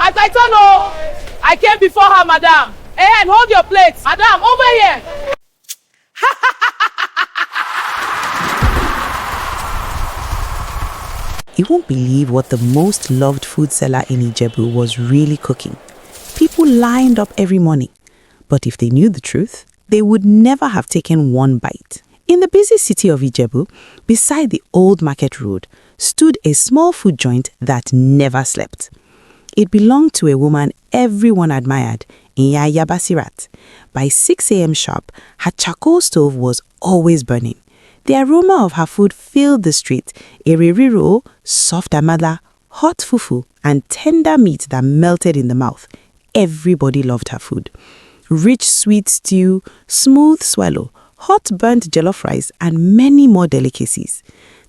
I came before her, madam. Hey, and hold your plates. Madam, over here. You won't believe what the most loved food seller in Ijebu was really cooking. People lined up every morning. But if they knew the truth, they would never have taken one bite. In the busy city of Ijebu, beside the old market road, stood a small food joint that never slept. It belonged to a woman everyone admired, Nyaya Basirat. By 6 a.m. sharp, her charcoal stove was always burning. The aroma of her food filled the street, eririro, soft amala, hot fufu, and tender meat that melted in the mouth. Everybody loved her food. Rich sweet stew, smooth swallow, hot burnt jollof rice, and many more delicacies.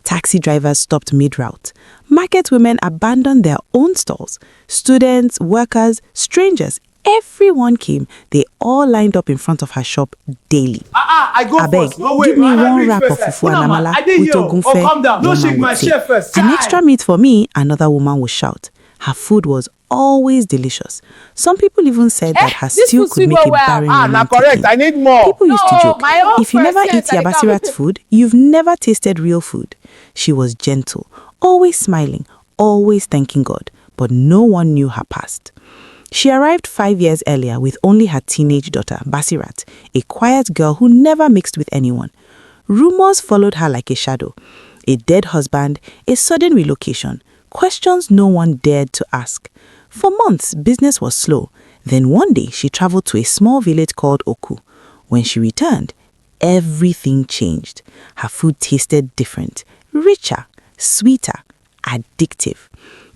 Taxi drivers stopped mid-route. Market women abandoned their own stalls. Students, workers, strangers, everyone came. They all lined up in front of her shop daily. I go Abeg, first. No, wait, give me I one reach wrap of first. fufu and amala with ogunfe. Oh, calm down. No one shake man my would say. share first. An extra meat for me, another woman would shout. Her food was always delicious. Some people even said that her stew could make a barren woman now correct. take in. I need more. People used to joke, my own if you never first, eat yes, I Yabasirat's food, you've never tasted real food. She was gentle, always smiling, always thanking God, but no one knew her past. She arrived 5 years earlier with only her teenage daughter, Basirat, a quiet girl who never mixed with anyone. Rumors followed her like a shadow. A dead husband, a sudden relocation, questions no one dared to ask. For months, business was slow. Then one day, she traveled to a small village called Oku. When she returned, everything changed. Her food tasted different, richer, sweeter, addictive.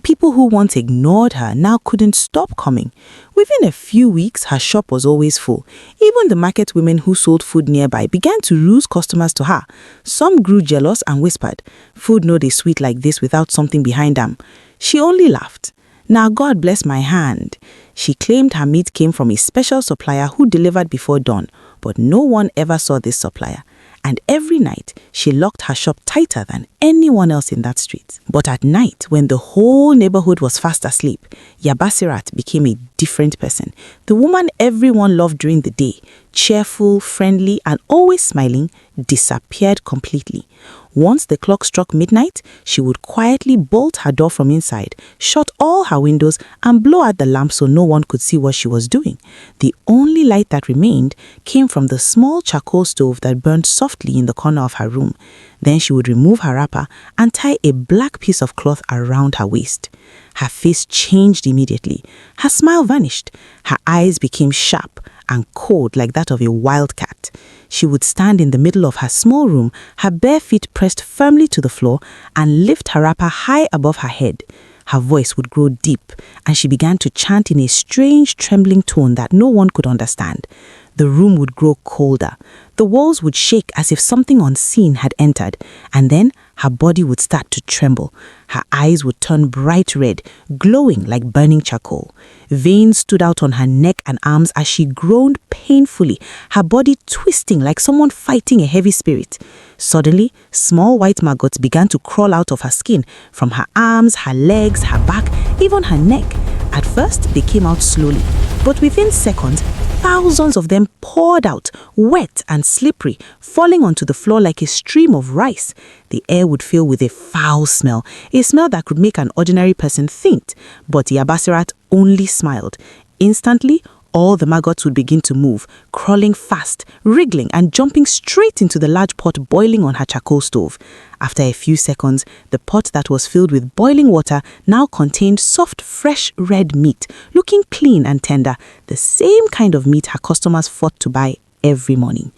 People who once ignored her now couldn't stop coming. Within a few weeks, her shop was always full. Even the market women who sold food nearby began to lose customers to her. Some grew jealous and whispered, "Food no dey sweet like this without something behind them." She only laughed. "Now God bless my hand." She claimed her meat came from a special supplier who delivered before dawn, but no one ever saw this supplier. And every night, she locked her shop tighter than anyone else in that street. But at night, when the whole neighborhood was fast asleep, Yabasirat became a different person. The woman everyone loved during the day, cheerful, friendly, and always smiling, disappeared completely. Once the clock struck midnight, she would quietly bolt her door from inside, shut all her windows, and blow out the lamp so no one could see what she was doing. The only light that remained came from the small charcoal stove that burned softly in the corner of her room. Then she would remove her wrapper and tie a black piece of cloth around her waist. Her face changed immediately. Her smile vanished. Her eyes became sharp and cold like that of a wild cat. She would stand in the middle of her small room, her bare feet pressed firmly to the floor, and lift her wrapper high above her head. Her voice would grow deep, and she began to chant in a strange, trembling tone that no one could understand. The room would grow colder. The walls would shake as if something unseen had entered, and then her body would start to tremble. Her eyes would turn bright red, glowing like burning charcoal. Veins stood out on her neck and arms as she groaned painfully, her body twisting like someone fighting a heavy spirit. Suddenly, small white maggots began to crawl out of her skin, from her arms, her legs, her back, even her neck. At first, they came out slowly, but within seconds, thousands of them poured out, wet and slippery, falling onto the floor like a stream of rice. The air would fill with a foul smell, a smell that could make an ordinary person faint. But Yabasirat only smiled. Instantly, all the maggots would begin to move, crawling fast, wriggling and jumping straight into the large pot boiling on her charcoal stove. After a few seconds, the pot that was filled with boiling water now contained soft, fresh red meat, looking clean and tender, the same kind of meat her customers fought to buy every morning.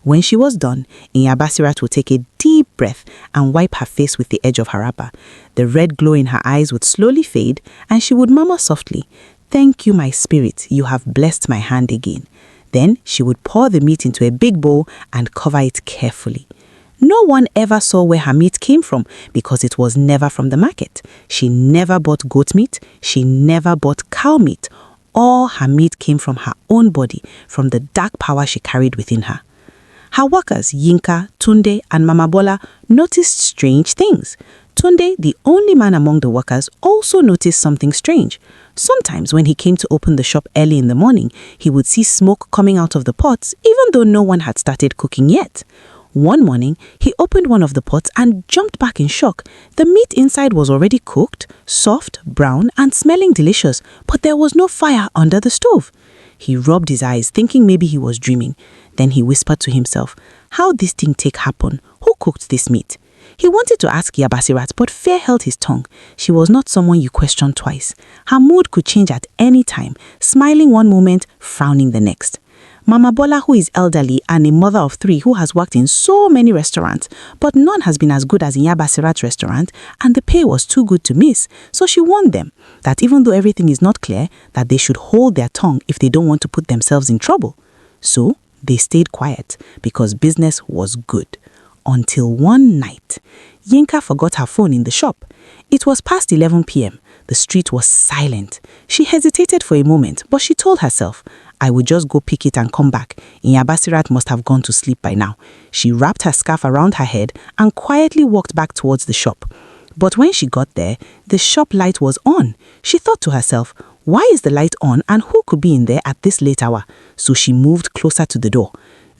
When she was done, Yabasirat would take a deep breath and wipe her face with the edge of her wrapper. The red glow in her eyes would slowly fade, and she would murmur softly, "Thank you, my spirit, you have blessed my hand again." Then she would pour the meat into a big bowl and cover it carefully. No one ever saw where her meat came from because it was never from the market. She never bought goat meat. She never bought cow meat. All her meat came from her own body, from the dark power she carried within her. Her workers, Yinka, Tunde, and Mama Bola, noticed strange things. Tunde, the only man among the workers, also noticed something strange. Sometimes when he came to open the shop early in the morning, he would see smoke coming out of the pots, even though no one had started cooking yet. One morning, he opened one of the pots and jumped back in shock. The meat inside was already cooked, soft, brown, and smelling delicious, but there was no fire under the stove. He rubbed his eyes, thinking maybe he was dreaming. Then he whispered to himself, "How this thing take happen? Who cooked this meat?" He wanted to ask Yabasirat, but fear held his tongue. She was not someone you question twice. Her mood could change at any time, smiling one moment, frowning the next. Mama Bola, who is elderly and a mother of 3 who has worked in so many restaurants, but none has been as good as in Yabasirat's restaurant, and the pay was too good to miss, so she warned them that even though everything is not clear, that they should hold their tongue if they don't want to put themselves in trouble. So they stayed quiet because business was good. Until one night, Yinka forgot her phone in the shop. It was past 11 p.m. The street was silent. She hesitated for a moment, but she told herself, "I would just go pick it and come back. Yabasirat must have gone to sleep by now." She wrapped her scarf around her head and quietly walked back towards the shop. But when she got there, the shop light was on. She thought to herself, "Why is the light on and who could be in there at this late hour?" So she moved closer to the door.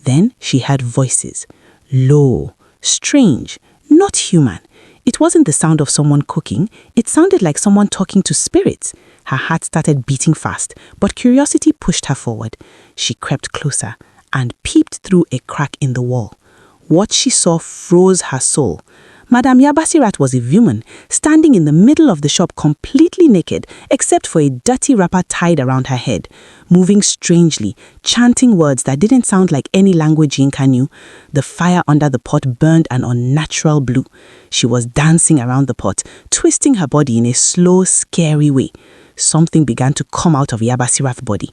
Then she heard voices. Low, strange, not human. It wasn't the sound of someone cooking. It sounded like someone talking to spirits. Her heart started beating fast, but curiosity pushed her forward. She crept closer and peeped through a crack in the wall. What she saw froze her soul. Madame Yabasirat was a woman, standing in the middle of the shop completely naked, except for a dirty wrapper tied around her head, moving strangely, chanting words that didn't sound like any language Yinka knew. The fire under the pot burned an unnatural blue. She was dancing around the pot, twisting her body in a slow, scary way. Something began to come out of Yabasirat's body.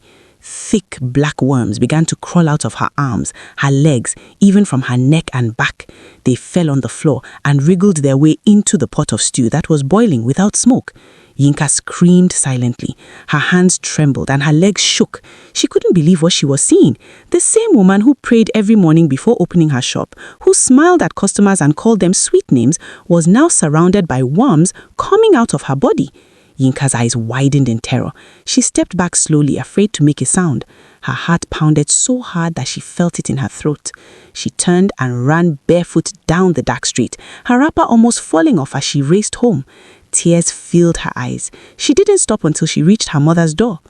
Thick black worms began to crawl out of her arms, her legs, even from her neck and back. They fell on the floor and wriggled their way into the pot of stew that was boiling without smoke. Yinka screamed silently. Her hands trembled and her legs shook. She couldn't believe what she was seeing. The same woman who prayed every morning before opening her shop, who smiled at customers and called them sweet names, was now surrounded by worms coming out of her body. Yinka's eyes widened in terror. She stepped back slowly, afraid to make a sound. Her heart pounded so hard that she felt it in her throat. She turned and ran barefoot down the dark street, her wrapper almost falling off as she raced home. Tears filled her eyes. She didn't stop until she reached her mother's door.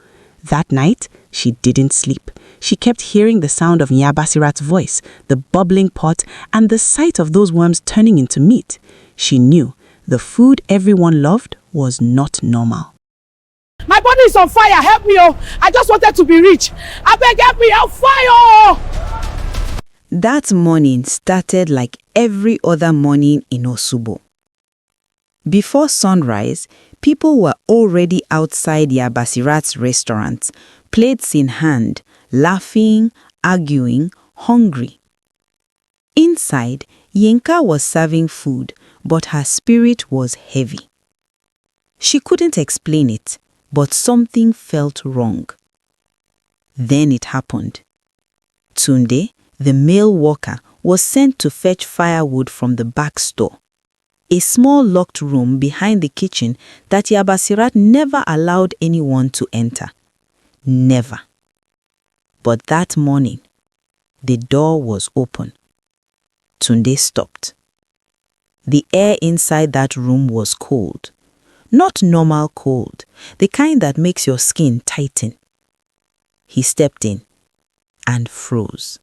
That night, she didn't sleep. She kept hearing the sound of Yabasirat's voice, the bubbling pot, and the sight of those worms turning into meat. She knew the food everyone loved was not normal. My body is on fire. Help me, oh. I just wanted to be rich. I beg, help me, on fire. That morning started like every other morning in Osubo. Before sunrise, people were already outside Yabasirat's restaurant, plates in hand, laughing, arguing, hungry. Inside, Yinka was serving food, but her spirit was heavy. She couldn't explain it, but something felt wrong. Then it happened. Tunde, the male worker, was sent to fetch firewood from the back store, a small locked room behind the kitchen that Yabasirat never allowed anyone to enter. Never. But that morning, the door was open. Tunde stopped. The air inside that room was cold. Not normal cold, the kind that makes your skin tighten. He stepped in and froze.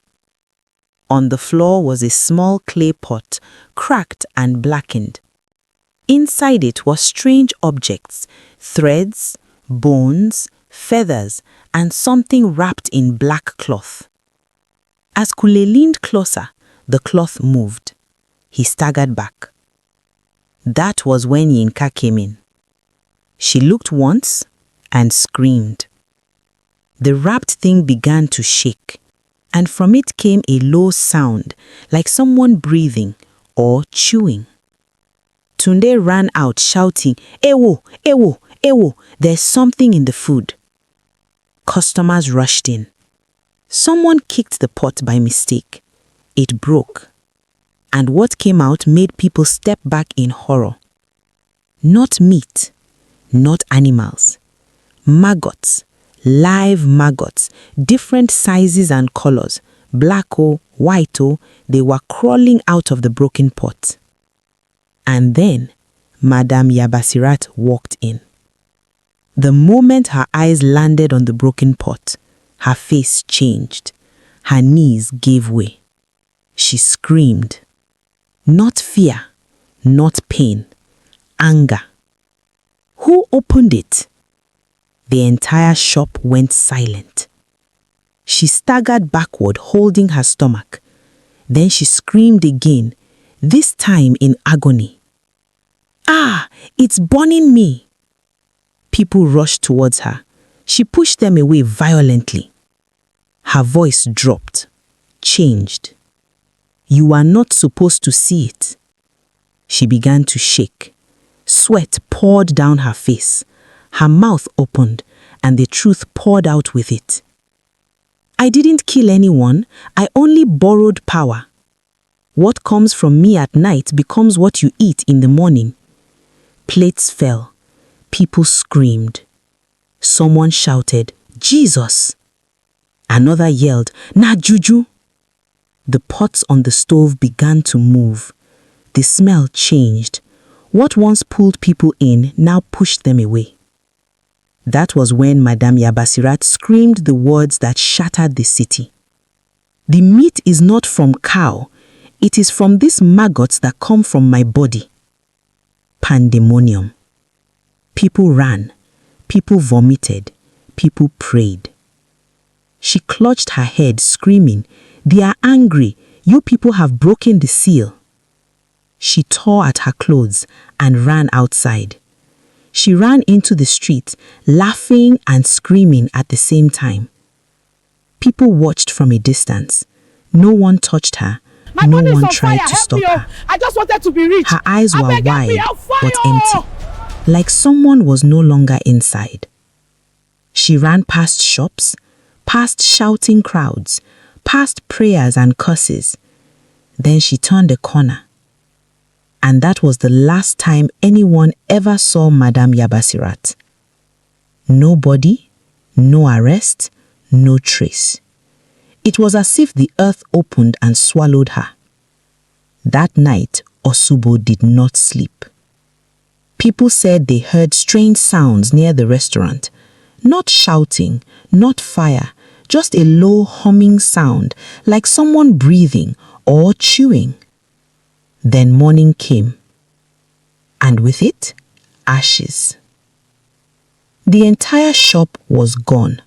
On the floor was a small clay pot, cracked and blackened. Inside it were strange objects, threads, bones, feathers, and something wrapped in black cloth. As Kule leaned closer, the cloth moved. He staggered back. That was when Yinka came in. She looked once and screamed. The wrapped thing began to shake, and from it came a low sound, like someone breathing or chewing. Tunde ran out shouting, "Ewo, Ewo, Ewo, there's something in the food." Customers rushed in. Someone kicked the pot by mistake. It broke. And what came out made people step back in horror. Not meat, not animals. Maggots, live maggots, different sizes and colors, black or white or, they were crawling out of the broken pot. And then, Madame Yabasirat walked in. The moment her eyes landed on the broken pot, her face changed. Her knees gave way. She screamed. Not fear, not pain, anger. Who opened it? The entire shop went silent. She staggered backward, holding her stomach. Then she screamed again, this time in agony. Ah, it's burning me! People rushed towards her. She pushed them away violently. Her voice dropped, changed. You are not supposed to see it. She began to shake. Sweat poured down her face. Her mouth opened, and the truth poured out with it. I didn't kill anyone. I only borrowed power. What comes from me at night becomes what you eat in the morning. Plates fell. People screamed. Someone shouted, Jesus! Another yelled, Na juju! The pots on the stove began to move. The smell changed. What once pulled people in now pushed them away. That was when Madame Yabasirat screamed the words that shattered the city. The meat is not from cow. It is from these maggots that come from my body. Pandemonium. People ran. People vomited. People prayed. She clutched her head, screaming, They are angry. You people have broken the seal. She tore at her clothes and ran outside. She ran into the street, laughing and screaming at the same time. People watched from a distance. No one touched her. No one tried to stop her. I just wanted to be rich. Her eyes were wide but empty, like someone was no longer inside. She ran past shops, past shouting crowds, past prayers and curses. Then she turned a corner. And that was the last time anyone ever saw Madame Yabasirat. No body, no arrest, no trace. It was as if the earth opened and swallowed her. That night, Osubo did not sleep. People said they heard strange sounds near the restaurant. Not shouting, not fire, just a low humming sound, like someone breathing or chewing. Then morning came, and with it, ashes. The entire shop was gone.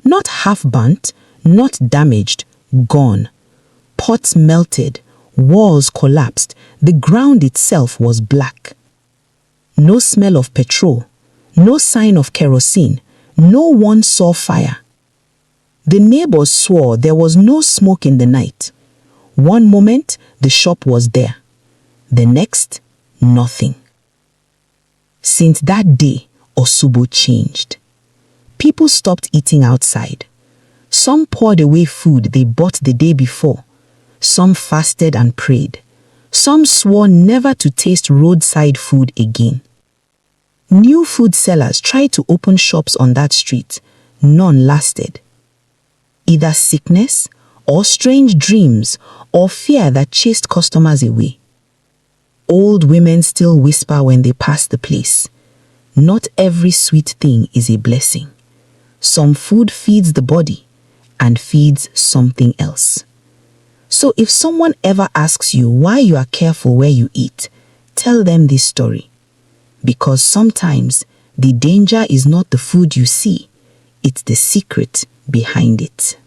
Not half burnt, not damaged, gone. Pots melted, walls collapsed, the ground itself was black. No smell of petrol, no sign of kerosene, no one saw fire. The neighbors swore there was no smoke in the night. One moment, the shop was there. The next, nothing. Since that day, Osubo changed. People stopped eating outside. Some poured away food they bought the day before. Some fasted and prayed. Some swore never to taste roadside food again. New food sellers tried to open shops on that street. None lasted. Either sickness, or strange dreams, or fear that chased customers away. Old women still whisper when they pass the place. Not every sweet thing is a blessing. Some food feeds the body and feeds something else. So if someone ever asks you why you are careful where you eat, tell them this story. Because sometimes the danger is not the food you see, it's the secret behind it.